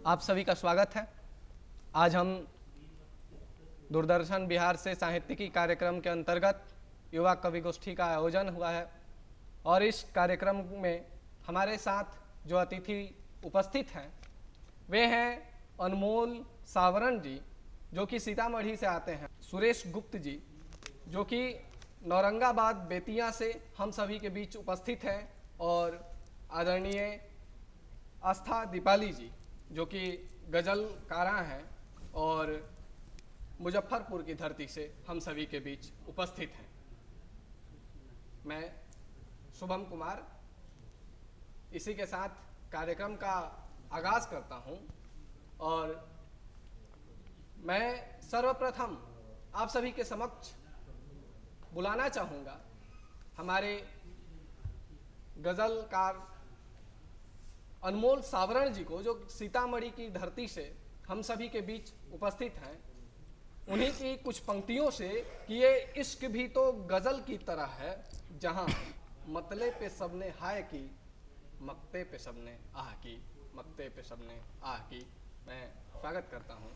आप सभी का स्वागत है। आज हम दूरदर्शन बिहार से साहित्यिकी कार्यक्रम के अंतर्गत युवा कवि गोष्ठी का आयोजन हुआ है और इस कार्यक्रम में हमारे साथ जो अतिथि उपस्थित हैं वे हैं अनमोल सावरण जी जो कि सीतामढ़ी से आते हैं, सुरेश गुप्त जी जो कि नौरंगाबाद बेतिया से हम सभी के बीच उपस्थित हैं और आदरणीय आस्था दीपाली जी जो कि गजलकारा हैं और मुजफ्फरपुर की धरती से हम सभी के बीच उपस्थित हैं। मैं शुभम कुमार इसी के साथ कार्यक्रम का आगाज करता हूं और मैं सर्वप्रथम आप सभी के समक्ष बुलाना चाहूँगा हमारे गजलकार अनमोल सावरण जी को जो सीतामढ़ी की धरती से हम सभी के बीच उपस्थित हैं। उन्हीं की कुछ पंक्तियों से कि ये इश्क भी तो गजल की तरह है जहाँ मतले पे सबने हाय की, मक्ते पे सबने आह की, मक्ते पे सबने आह की। मैं स्वागत करता हूँ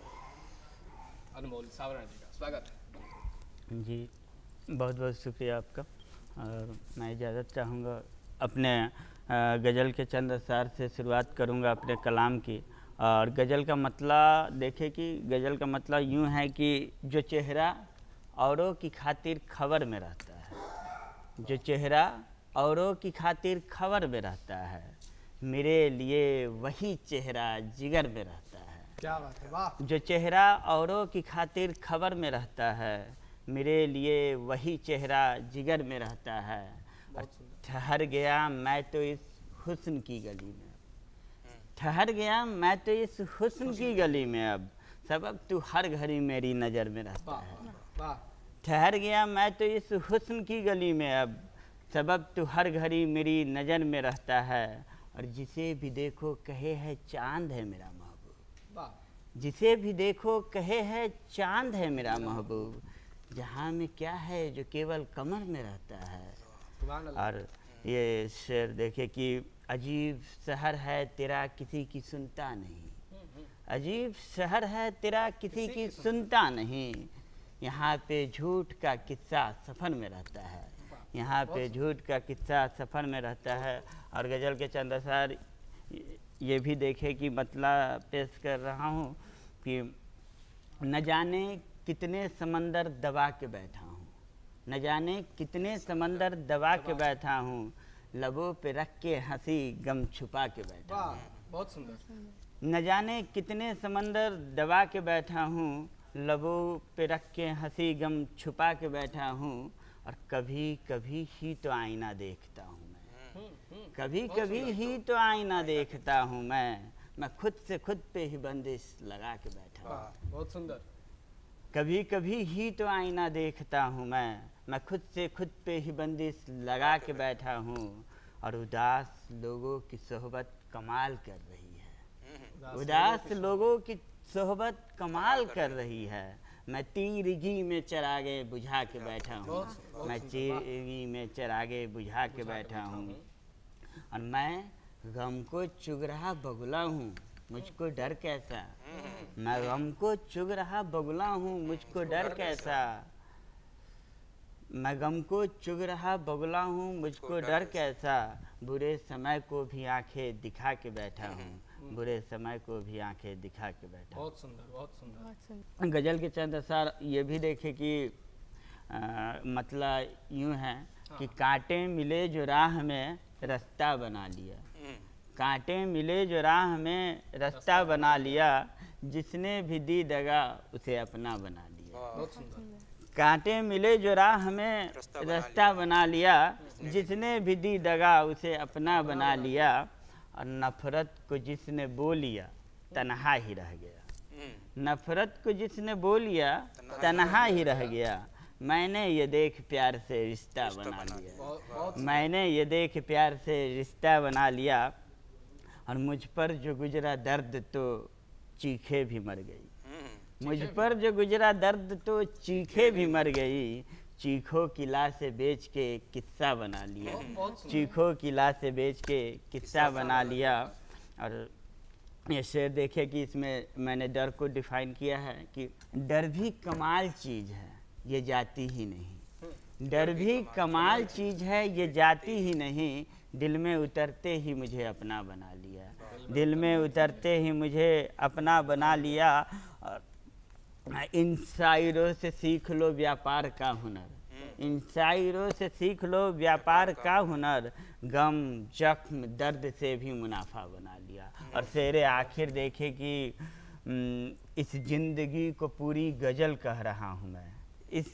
अनमोल सावरण जी का। स्वागत है जी, बहुत बहुत शुक्रिया आपका। और मैं इजाज़त चाहूँगा अपने गज़ल के चंद अशार से शुरुआत करूँगा अपने कलाम की। और गज़ल का मतलब देखें कि गज़ल का मतलब यूँ है कि जो चेहरा औरों की खातिर खबर में रहता है, जो चेहरा औरों की खातिर खबर में रहता है, मेरे लिए वही चेहरा जिगर में रहता है। क्या बात है, वाह। जो चेहरा औरों की खातिर खबर में रहता है, मेरे लिए वही चेहरा जिगर में रहता है। ठहर गया मैं तो इस हुस्न की गली में, ठहर गया मैं तो इस हुस्न की गली में, अब सबब तू हर घड़ी मेरी नज़र में रहता है। ठहर गया मैं तो इस हुस्न की गली में, अब सबब तू हर घड़ी मेरी नज़र में रहता है। और जिसे भी देखो कहे है चांद है मेरा महबूब, जिसे भी देखो कहे है चांद है मेरा महबूब, जहाँ में क्या है जो केवल कमर में रहता है। और ये शेर देखे कि अजीब शहर है तेरा किसी की सुनता नहीं, अजीब शहर है तेरा किसी की सुनता नहीं, यहाँ पे झूठ का किस्सा सफ़र में रहता है, यहाँ पे झूठ का किस्सा सफ़र में रहता है। और गज़ल के चंद अशार ये भी देखे कि मतलब पेश कर रहा हूँ कि न जाने कितने समंदर दबा के बैठा हूँ, न जाने कितने समंदर दबा के बैठा हूँ, लबों पे रख के हंसी गम छुपा के बैठा हूँ। बहुत सुंदर। न जाने कितने समंदर दबा के बैठा हूँ, लबों पे रख के हंसी गम छुपा के बैठा हूँ। और कभी कभी ही तो आईना देखता हूँ मैं, कभी कभी ही तो आईना देखता हूँ मैं खुद से खुद पे ही बंदिश लगा के बैठा हूँ। बहुत सुंदर। कभी कभी ही तो आईना देखता हूँ मैं खुद से खुद पे ही बंदिश लगा के बैठा हूँ। और उदास लोगों की सोहबत कमाल कर रही है, उदास लोगों की सोहबत कमाल कर रही है, मैं तीरगी में चरागे बुझा के बैठा हूँ, मैं तीरगी में चरागे बुझा के बैठा हूँ। और मैं गम को चुग रहा बगुला हूँ, मुझको डर कैसा, मैं गम को चुग रहा बगुला हूँ, मुझको डर कैसा, मैं गम को चुग रहा बगुला हूँ, मुझको डर कैसा, बुरे समय को भी आंखें दिखा के बैठा हूँ, बुरे समय को भी आंखें दिखा के बैठा। बहुत सुंदर, बहुत सुंदर। गज़ल के चंद अशार ये भी देखे कि मतलब यूँ है कि कांटे मिले जो राह में रास्ता बना लिया, कांटे मिले जो राह में रास्ता बना लिया, जिसने भी दी दगा उसे अपना बना लिया। कांटे मिले जो राह में रास्ता बना लिया, जिसने भी दी दगा उसे अपना बना लिया। और नफ़रत को जिसने बो लिया तन्हा ही रह गया, नफ़रत को जिसने बो लिया तन्हा ही रह गया, मैंने ये देख प्यार से रिश्ता बना लिया, मैंने ये देख प्यार से रिश्ता बना लिया। और मुझ पर जो गुजरा दर्द तो चीखे भी मर गई, मुझ पर जो गुजरा दर्द तो चीखे भी मर गई, चीखों की लाशें बेच के किस्सा बना लिया, चीखों की लाशें बेच के किस्सा बना लिया। और ये शेर देखिए कि इसमें मैंने डर को डिफाइन किया है कि डर भी कमाल चीज़ है, ये जाती ही नहीं। डर भी कमाल चीज़ है, ये जाती ही नहीं। दिल में उतरते ही मुझे अपना बना लिया, दिल में उतरते ही मुझे अपना बना लिया। और इन शायरों से सीख लो व्यापार का हुनर, इन शायरों से सीख लो व्यापार का हुनर। गम जख्म दर्द से भी मुनाफा बना लिया। और शेर आखिर देखे कि इस जिंदगी को पूरी गज़ल कह रहा हूँ मैं, इस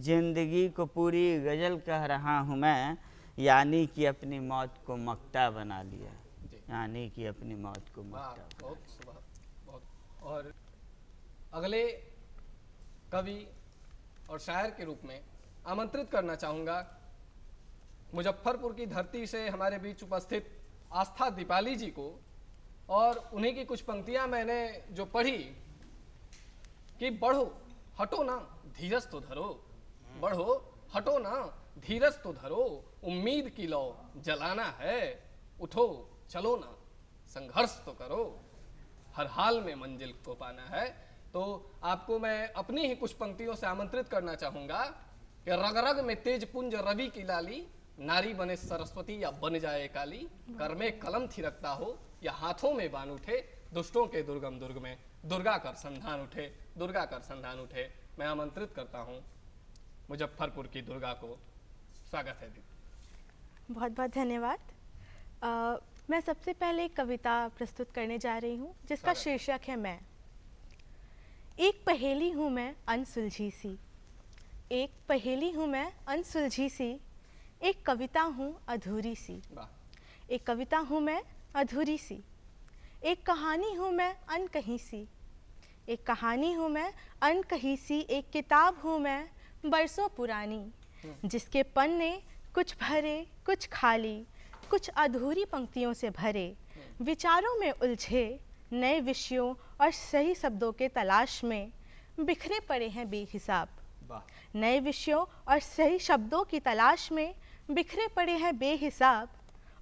जिंदगी को पूरी गज़ल कह रहा हूँ मैं। यानी कि अपनी मौत को मक्ता बना लिया, यानी कि अपनी मौत को मक्ता बना लिया। बहुत। और अगले कवि और शायर के रूप में आमंत्रित करना चाहूँगा मुजफ्फरपुर की धरती से हमारे बीच उपस्थित आस्था दीपाली जी को। और उन्हीं की कुछ पंक्तियां मैंने जो पढ़ी कि बढ़ो हटो ना धीरज तो धरो, बढ़ो हटो ना धीरज तो धरो, उम्मीद की लौ जलाना है, उठो चलो ना संघर्ष तो करो, हर हाल में मंजिल को पाना है। तो आपको मैं अपनी ही कुछ पंक्तियों से आमंत्रित करना चाहूंगा कि रग रग में तेज पुंज रवि की लाली, नारी बने सरस्वती या बन जाए काली, कर में कलम थिरकता हो या हाथों में बाण उठे, दुष्टों के दुर्गम दुर्ग में दुर्गा कर संधान उठे, दुर्गा कर संधान उठे। मैं आमंत्रित करता हूँ मुजफ्फरपुर की दुर्गा को। स्वागत है दीदी। बहुत बहुत धन्यवाद। मैं सबसे पहले एक कविता प्रस्तुत करने जा रही हूँ जिसका शीर्षक है मैं। एक पहेली हूँ मैं अनसुलझी सी, एक पहेली हूँ मैं अनसुलझी सी, एक कविता हूँ अधूरी सी, एक कविता हूँ मैं अधूरी सी, एक कहानी हूँ मैं अनकही सी, एक कहानी हूँ मैं अनकही सी, एक किताब हूँ मैं बरसों पुरानी, जिसके पन्ने कुछ भरे कुछ खाली, कुछ अधूरी पंक्तियों से भरे, विचारों में उलझे नए विषयों और सही शब्दों के तलाश में बिखरे पड़े हैं बेहिसाब, नए विषयों और सही शब्दों की तलाश में बिखरे पड़े हैं बेहिसाब।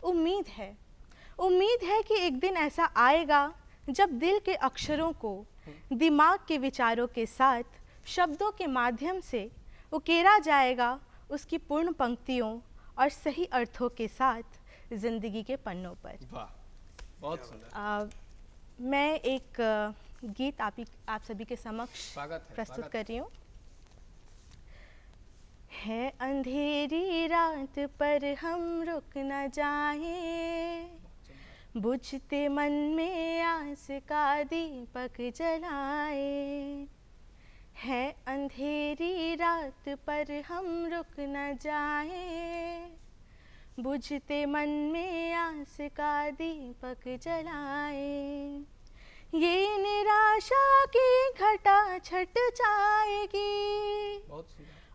उम्मीद है कि एक दिन ऐसा आएगा जब दिल के अक्षरों को दिमाग के विचारों के साथ शब्दों के माध्यम से उकेरा जाएगा, उसकी पूर्ण पंक्तियों और सही अर्थों के साथ जिंदगी के पन्नों पर। बहुत सुंदर। मैं एक गीत आप सभी के समक्ष प्रस्तुत कर रही हूँ। है अंधेरी रात पर हम रुक न जाएं, बुझते मन में आस का दीपक जलाए। है अंधेरी रात पर हम रुक न जाएं, बुझते मन में आस का दीपक जलाए। ये निराशा की घटा छट जाएगी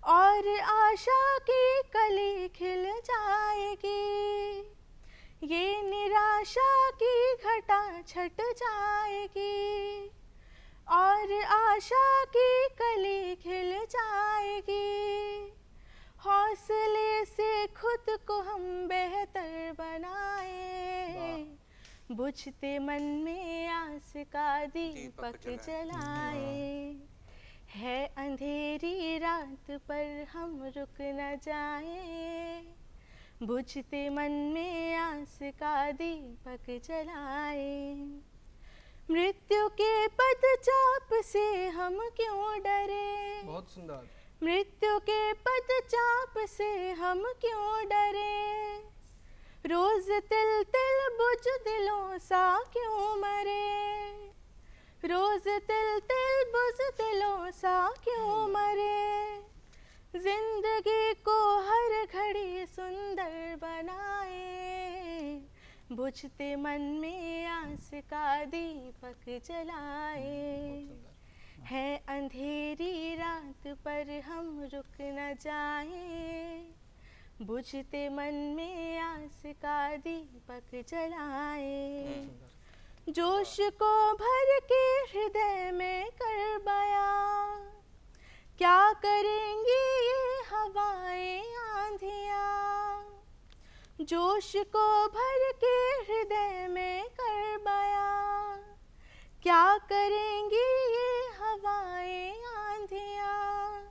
और आशा की कली खिल जाएगी। ये निराशा की घटा छट जाएगी और आशा की कली खिल जाएगी। हौसले से खुद को हम बेहतर बनाए, बुझते मन में आस का दीपक जलाए। है अंधेरी रात पर हम रुक न जाएं, बुझते मन में आस का दीपक जलाए। मृत्यु के पदचाप से हम क्यों डरे, बहुत सुंदर। मृत्यु के पदचाप से हम क्यों डरे, रोज तिल तिल बुझ दिलों सा क्यों मरे, रोज तिल तिल बुझ दिलों सा क्यों मरे। जिंदगी को हर घड़ी सुंदर बनाए, बुझते मन में आस का दीपक जलाए। है अंधेरी रात पर हम रुक न जाएं, बुझते मन में आस का दीपक जलाए। जोश को भर के हृदय में कर बयां, क्या करेंगी ये हवाएं आंधियाँ। जोश को भर के हृदय में कर बयां, क्या करेंगी ये हवाएं आंधियाँ,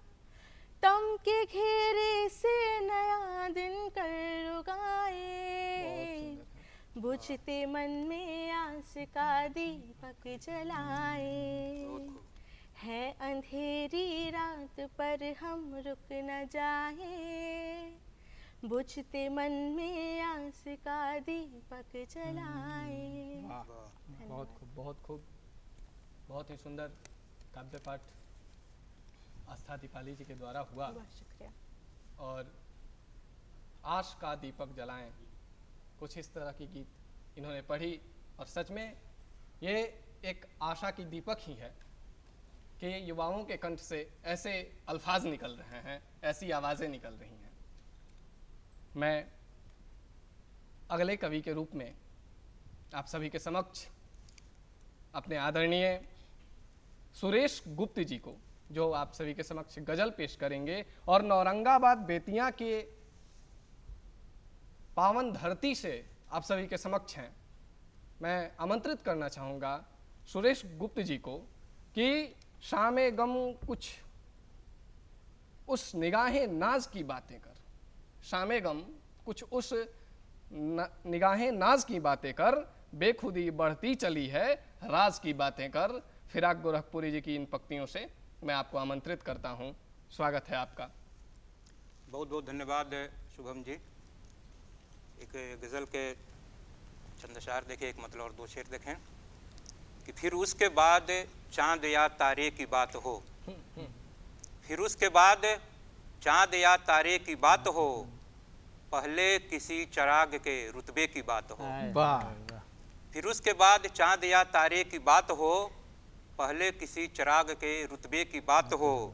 तम के घेरे से नया दिन कर उगाए, बुझते मन में आस का दीपक जलाए, है अंधेरी रात पर हम रुक न जाए, बुझते मन में आस का दीपक जलाए। वाह, बहुत खूब, बहुत खूब। बहुत ही सुंदर काव्य पाठ आस्था दीपाली जी के द्वारा हुआ। बहुत शुक्रिया। और आश का दीपक जलाएं, कुछ इस तरह की गीत इन्होंने पढ़ी। और सच में ये एक आशा की दीपक ही है कि युवाओं के कंठ से ऐसे अल्फाज निकल रहे हैं, ऐसी आवाज़ें निकल रही हैं। मैं अगले कवि के रूप में आप सभी के समक्ष अपने आदरणीय सुरेश गुप्त जी को, जो आप सभी के समक्ष गजल पेश करेंगे और नौरंगाबाद बेतिया के पावन धरती से आप सभी के समक्ष हैं, मैं आमंत्रित करना चाहूँगा सुरेश गुप्त जी को कि शामे गम कुछ उस निगाहें नाज की बातें कर, शामे गम कुछ उस निगाहें नाज की बातें कर, बेखुदी बढ़ती चली है राज की बातें कर। फिराक गोरखपुरी जी की इन पंक्तियों से मैं आपको आमंत्रित करता हूं। स्वागत है आपका। बहुत बहुत धन्यवाद शुभम जी। एक गज़ल के छंदसार देखें, एक मतलब और दो शेर देखें कि फिर उसके बाद चांद या तारे की बात हो, फिर उसके बाद चांद या तारे की बात हो, पहले किसी चिराग के रुतबे की बात हो। वाह। फिर उसके बाद चांद या तारे की बात हो, पहले किसी चिराग के रुतबे की बात हो,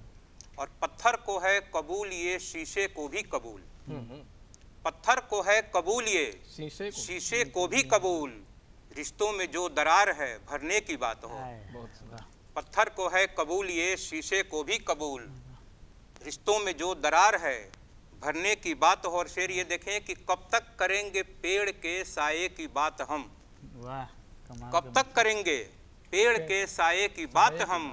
और पत्थर को है कबूल ये शीशे को भी कबूल, पत्थर को है कबूल ये शीशे को भी कबूल, रिश्तों में जो दरार है भरने की बात हो। पत्थर को है कबूल ये शीशे को भी कबूल, रिश्तों में जो दरार है भरने की बात हो। और शेर ये देखें कि कब तक करेंगे पेड़ के साये की बात हम, कब तक करेंगे पेड़ के साये की बात हम,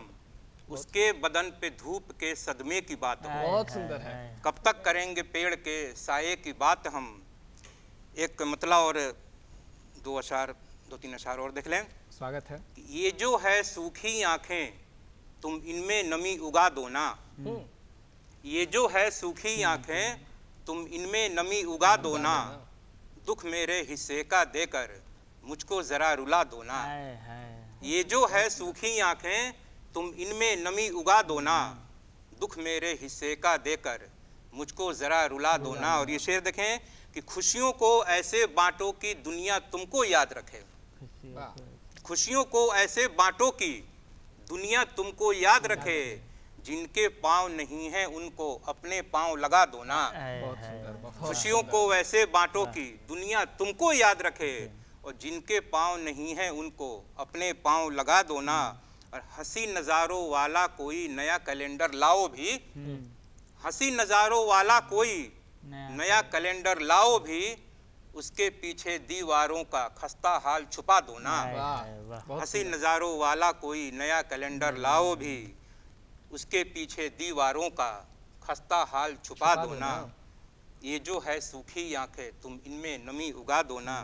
उसके बदन पे धूप के सदमे की बात हो। बहुत सुंदर है। कब तक करेंगे पेड़ के साये की बात हम। एक मतलब और दो तीन अशार और देख लें। स्वागत है। ये जो है सूखी आंखें तुम इनमें नमी उगा दो ना, ये जो है सूखी आंखें तुम इनमें नमी उगा दो ना, दुख मेरे हिस्से का देकर मुझको जरा रुला दो ना। ये जो है सूखी आंखें तुम इनमें नमी उगा दो ना, दुख मेरे हिस्से का देकर मुझको जरा रुला दो ना। और ये शेर देखें कि खुशियों को ऐसे बांटो कि दुनिया तुमको याद रखे, खुशियों को ऐसे बांटो कि दुनिया तुमको याद रखे, जिनके पाँव नहीं हैं उनको अपने पाँव लगा दो ना। बहुत सुंदर। खुशियों को ऐसे बांटो कि दुनिया तुमको याद रखे, और जिनके पाँव नहीं हैं उनको अपने पाँव लगा दो ना। और हंसी नज़ारों वाला कोई नया कैलेंडर लाओ भी, हंसी नज़ारों वाला कोई नया कैलेंडर लाओ भी, उसके पीछे दीवारों का खस्ता हाल छुपा दो ना। हंसी नज़ारों वाला कोई नया कैलेंडर लाओ भी, उसके पीछे दीवारों का खस्ता हाल छुपा दो ना। ये जो है सूखी आंखें तुम इनमें नमी उगा दो ना।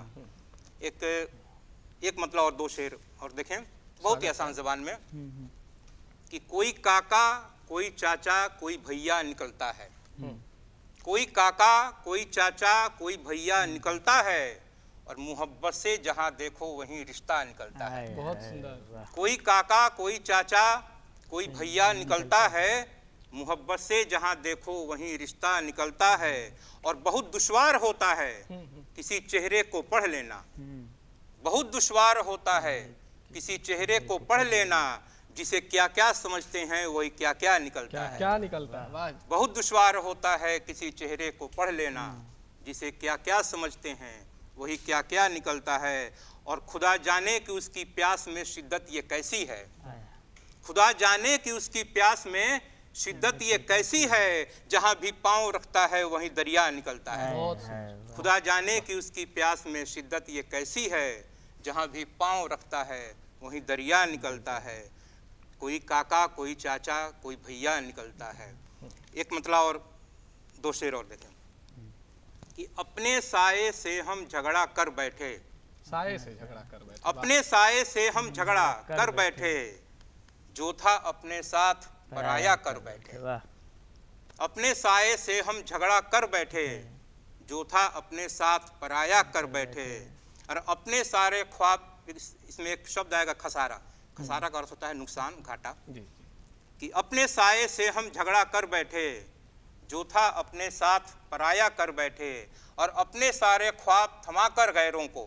एक मतलब और दो शेर और देखें, बहुत ही आसान ज़बान में, कि कोई काका कोई चाचा कोई भैया निकलता है, कोई काका कोई चाचा कोई भैया निकलता है, और मोहब्बत से जहाँ देखो वहीं रिश्ता निकलता है। बहुत सुंदर। कोई काका कोई चाचा कोई भैया निकलता है, मोहब्बत से जहाँ देखो वहीं रिश्ता निकलता है। और बहुत दुश्वार होता है किसी चेहरे को पढ़ लेना, बहुत दुश्वार होता है किसी चेहरे को पढ़ लेना, जिसे क्या क्या समझते हैं वही क्या क्या निकलता है। क्या निकलता है। वाह। बहुत दुश्वार होता है किसी चेहरे को पढ़ लेना, जिसे क्या क्या समझते हैं वही क्या क्या निकलता है। और खुदा जाने कि उसकी प्यास में शिद्दत ये कैसी है, खुदा जाने कि उसकी प्यास में शिद्दत ये कैसी है, जहाँ भी पाँव रखता है वहीं दरिया निकलता है। खुदा जाने कि उसकी प्यास में शिद्दत ये कैसी है, जहाँ भी पाँव रखता है वहीं दरिया निकलता है। कोई काका, कोई चाचा, कोई भैया निकलता है। एक मतलब और दो शेर और देखें कि अपने साये से हम झगड़ा कर बैठे, साये से झगड़ा कर बैठे। अपने साये से हम झगड़ा कर बैठे, जो था अपने साथ पराया कर बैठे। वाह। अपने साये से हम झगड़ा कर बैठे, जो था अपने साथ पराया कर बैठे। और अपने सारे ख्वाब, इसमें एक शब्द आएगा खसारा। खसारा का अर्थ होता है नुकसान, घाटा। जी जी। कि अपने साये से हम झगड़ा कर बैठे, जो था अपने साथ पराया कर बैठे। और अपने सारे ख्वाब थमाकर गैरों को,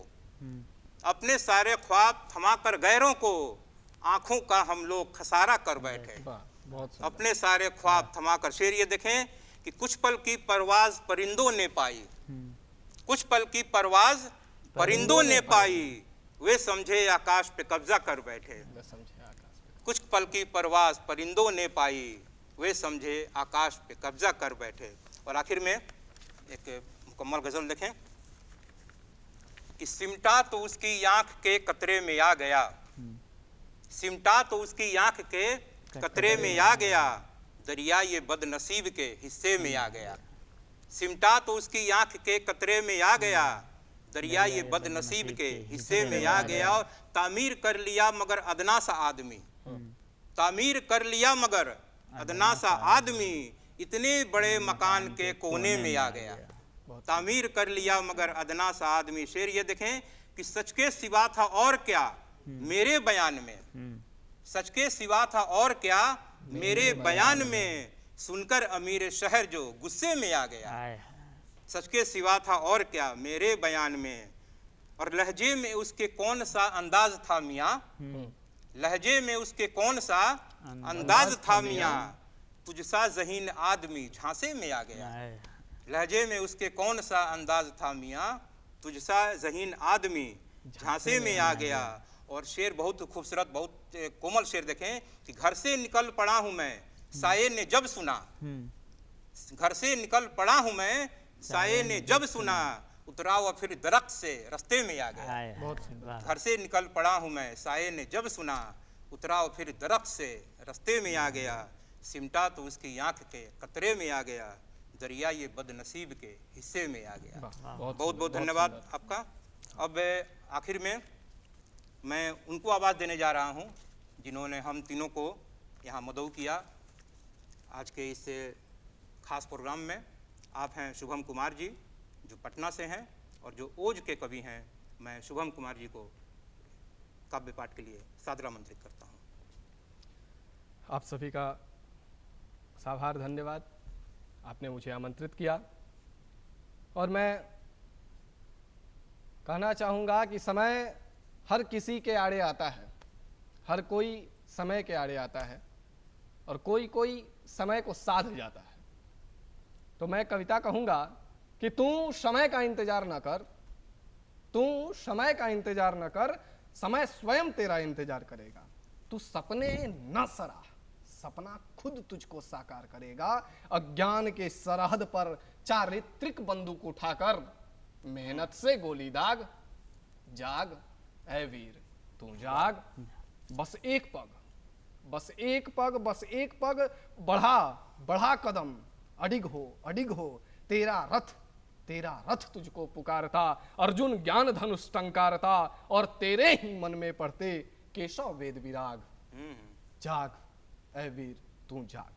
अपने सारे ख्वाब थमाकर गैरों को, आंखों का हम लोग खसारा कर बैठे। वाह, बहुत सुंदर। अपने सारे ख्वाब थमाकर। शेर ये देखें कि कुछ पल की परवाज परिंदों ने पाई, कुछ पल की परवाज परिंदों ने पाई, वे समझे आकाश पे कब्जा कर बैठे। मैं समझे आकाश में। कुछ पल की परवाज परिंदों ने पाई, वे समझे आकाश पे कब्जा कर बैठे। और आखिर में एक मुकम्मल गजल देखें कि सिमटा तो उसकी आंख के कतरे में आ गया, सिमटा तो उसकी आंख के कतरे में आ गया, दरिया ये बदनसीब के हिस्से में आ गया। सिमटा तो उसकी आंख के कतरे में आ गया, दरिया ये बदनसीब के हिस्से में आ गया। और तामीर कर लिया मगर अदना सा आदमी, तामीर कर लिया मगर अदना सा आदमी, इतने बड़े मकान के कोने में आ गया। तामीर कर लिया मगर अदना सा आदमी। शेर ये देखें कि सच के सिवा था और क्या मेरे बयान में, सच के सिवा था और क्या मेरे बयान में, सुनकर अमीर शहर जो गुस्से में आ गया। सच के सिवा था और क्या मेरे बयान में। और लहजे में उसके कौन सा अंदाज था मियाँ, लहजे में उसके कौन सा अंदाज था मियाँ, तुझसा ज़हीन आदमी झांसे में आ गया। लहजे में उसके कौन सा अंदाज था मियाँ, तुझसा ज़हीन आदमी झांसे में आ गया। और शेर बहुत खूबसूरत, बहुत कोमल शेर देखें कि घर से निकल पड़ा हूँ मैं, साये ने जब सुना, घर से निकल पड़ा हूँ मैं, साये ने जब सुना, उतरा वह फिर दरख्त से रास्ते में आ गया। बहुत सुंदर। घर से निकल पड़ा हूँ मैं, साये ने जब सुना, उतरा वह फिर दरख्त से रास्ते में आ गया। सिमटा तो उसकी आंख के कतरे में आ गया, दरिया ये बदनसीब के हिस्से में आ गया। बहुत बहुत धन्यवाद आपका। अब आखिर में मैं उनको आवाज़ देने जा रहा हूँ जिन्होंने हम तीनों को यहाँ मदऊ किया आज के इस खास प्रोग्राम में। आप हैं शुभम कुमार जी जो पटना से हैं, और जो ओज के कवि हैं, मैं शुभम कुमार जी को काव्य पाठ के लिए सादर आमंत्रित करता हूँ। आप सभी का साभार धन्यवाद, आपने मुझे आमंत्रित किया। और मैं कहना चाहूँगा कि समय हर किसी के आड़े आता है, हर कोई समय के आड़े आता है, और कोई कोई समय को साध जाता है। तो मैं कविता कहूँगा कि तू समय का इंतजार न कर, तू समय का इंतजार न कर, समय स्वयं तेरा इंतजार करेगा। तू सपने न सराह, सपना खुद तुझको साकार करेगा। अज्ञान के सरहद पर चारित्रिक बंदूक उठाकर मेहनत से गोली दाग, जाग ऐ वीर तू जाग। बस एक पग, बस एक पग, बस एक पग बढ़ा, बढ़ा कदम, अडिग हो, तेरा रथ तुझको पुकारता। अर्जुन ज्ञान धनुष टंकारता, और तेरे ही मन में पढ़ते केशव वेद विराग। जाग ऐ वीर तू जाग।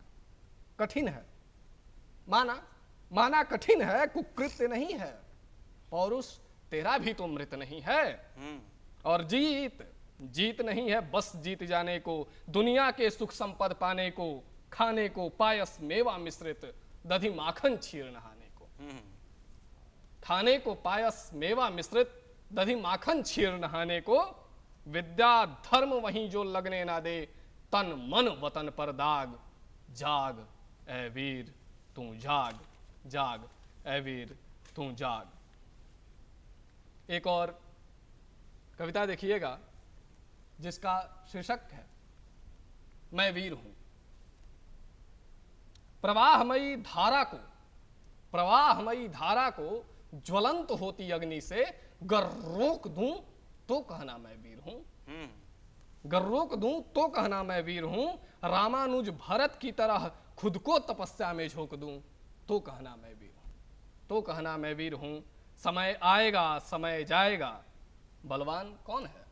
कठिन है माना कठिन है, कुकृत्य नहीं है, पौरुष तेरा भी तो मृत नहीं है। और जीत नहीं है बस जीत जाने को, दुनिया के सुख संपद पाने को, खाने को पायस मेवा मिश्रित, दधी माखन क्षीर नहाने को। खाने को पायस मेवा मिश्रित, दधी माखन क्षीर नहाने को। विद्या धर्म वहीं जो लगने ना दे, तन मन वतन पर दाग। जाग ऐ वीर तू जाग, जाग ऐ वीर तू जाग। एक और कविता देखिएगा जिसका शीर्षक है मैं वीर हूं। प्रवाहमयी धारा को ज्वलंत होती अग्नि से गर रोक दूं तो कहना मैं वीर हूं। गर रोक दूं तो कहना मैं वीर हूं, रामानुज भरत की तरह खुद को तपस्या में झोंक दूं तो कहना मैं वीर हूं, तो कहना मैं वीर हूं। समय आएगा समय जाएगा, बलवान कौन है?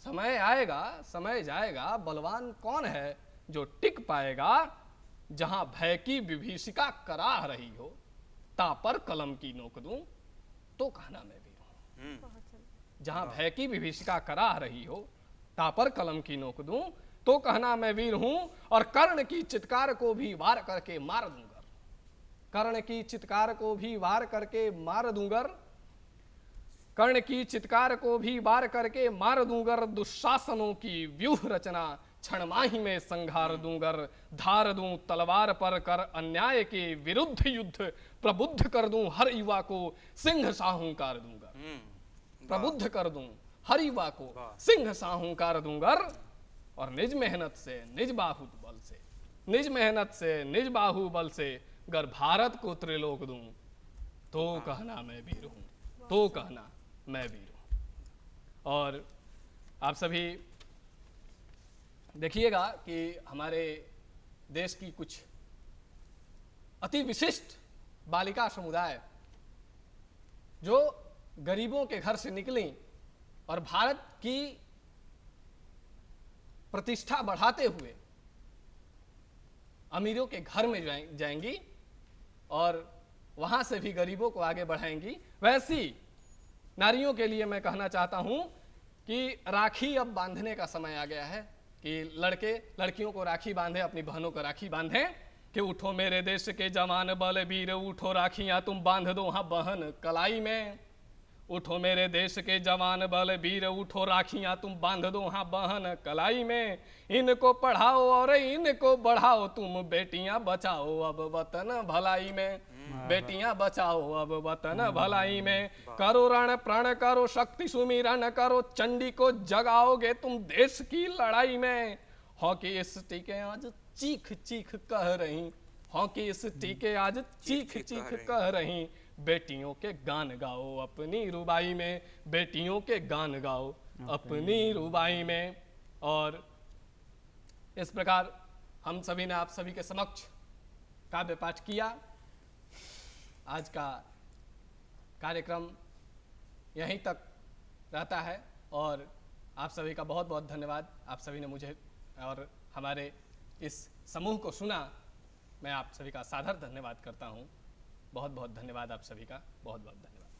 समय आएगा समय जाएगा, बलवान कौन है जो टिक पाएगा? जहां भय की विभीषिका कराह रही हो, ता पर कलम की नोक दूं तो कहना मैं वीर हूं। जहां भय की विभीषिका कराह रही हो, ता पर कलम की नोक दूं तो कहना मैं वीर हूं। और कर्ण की चित्कार को भी वार करके मार दूंगा, कर्ण की चित्कार को भी वार करके मार दूंगा, कर्ण की चित्कार को भी वार करके मार दूंगर। दुशासनों की व्यूह रचना क्षण माही में संघार दूंगर। धार दूं तलवार पर कर अन्याय के विरुद्ध युद्ध, प्रबुद्ध कर दूं हर युवा को सिंह साहूकार दूंगा। प्रबुद्ध कर दूं हर युवा को सिंह साहूकार दूंगर। और निज मेहनत से निज बाहुबल से, निज मेहनत से निज बाहुबल से गर भारत को त्रिलोक दूं तो कहना मैं वीर हूं, तो कहना मैं वीर हूं। और आप सभी देखिएगा कि हमारे देश की कुछ अति विशिष्ट बालिका समुदाय जो गरीबों के घर से निकली और भारत की प्रतिष्ठा बढ़ाते हुए अमीरों के घर में जाएंगी और वहां से भी गरीबों को आगे बढ़ाएंगी। वैसी नारियों के लिए मैं कहना चाहता हूं कि राखी अब बांधने का समय आ गया है कि लड़के लड़कियों को राखी बांधे, अपनी बहनों को राखी बांधे कि उठो मेरे देश के जवान बलबीर, उठो राखियां तुम बांध दो हाँ बहन कलाई में। उठो मेरे देश के जवान बलबीर, उठो राखियां तुम बांध दो हाँ बहन कलाई में। इनको पढ़ाओ और इनको बढ़ाओ, तुम बेटियां बचाओ अब वतन भलाई में। बेटियां बचाओ अब वतन भलाई में। करो रण प्रण करो शक्ति सुमिरन करो, चंडी को जगाओगे तुम देश की लड़ाई में। हॉकी स्टिकें आज चीख चीख कह रही, हॉकी स्टिकें आज चीख चीख कह रही। बेटियों के गान गाओ अपनी रुबाई में, बेटियों के गान गाओ अपनी रुबाई में। और इस प्रकार हम सभी ने आप सभी के समक्ष काव्य पाठ किया। आज का कार्यक्रम यहीं तक रहता है और आप सभी का बहुत बहुत धन्यवाद। आप सभी ने मुझे और हमारे इस समूह को सुना, मैं आप सभी का सादर धन्यवाद करता हूँ। बहुत बहुत धन्यवाद आप सभी का, बहुत बहुत धन्यवाद।